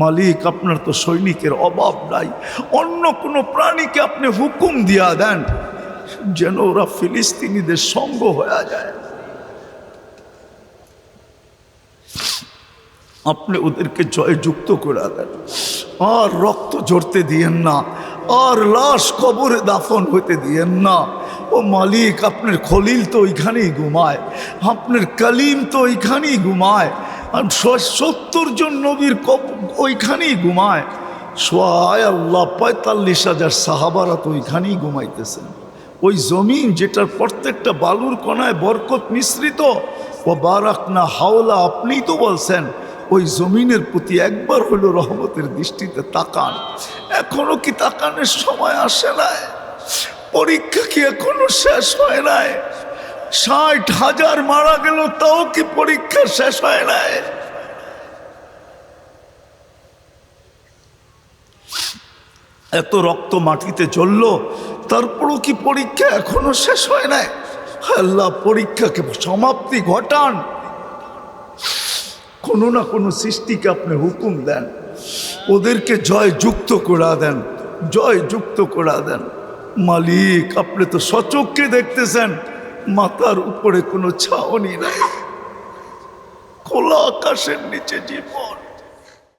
মালিক আপনার তো সৈনিকের অভাব নাই, অন্য কোনো প্রাণীকে আপনি হুকুম দিয়া দেন যেন ওরা ফিলিস্তিনিদের সঙ্গ হয়ে যায়। আপনি ওদেরকে জয়যুক্ত করে দেন, আর রক্ত ঝরতে দিয়েন না, আর লাশ কবরে দাফন হইতে দিয়েন না। ও মালিক, আপনার খলিল তো ওইখানেই ঘুমায়, আপনার কালিম তো ওইখানেই ঘুমায়, আর 70 জন নবীর ওইখানেই ঘুমায়। সোয়ায় আল্লাহ 45,000 সাহাবারা তো ওইখানেই ঘুমাইতেছেন। ওই জমিন যেটার প্রত্যেকটা বালুর কণায় বরকত মিশ্রিত, ও বারাকনা হাওলা, আপনিই তো বলছেন ওই জমিনের প্রতি একবার হলো রহমতের দৃষ্টিতে তাকান। এখনো কি তাকানোর সময় আসে নাই? পরীক্ষা কি এখনো শেষ হয় নাই? 60,000 মারা গেল, তাও কি পরীক্ষা শেষ হয় নাই? এত রক্ত মাটিতে চললো, তারপরও কি পরীক্ষা এখনো শেষ হয় নাই? আল্লাহ, পরীক্ষাকে সমাপ্তি ঘটান। কোনো না কোনো সৃষ্টিকে আপনি হুকুম দেন, ওদেরকে জয়যুক্ত করা দেন, জয়যুক্ত করা দেন। মালিক, আপনি তো সচক্ষে দেখতেছেন মাথার উপরে কোনো ছাউনি নাই, খোলা আকাশের নিচে জীবন।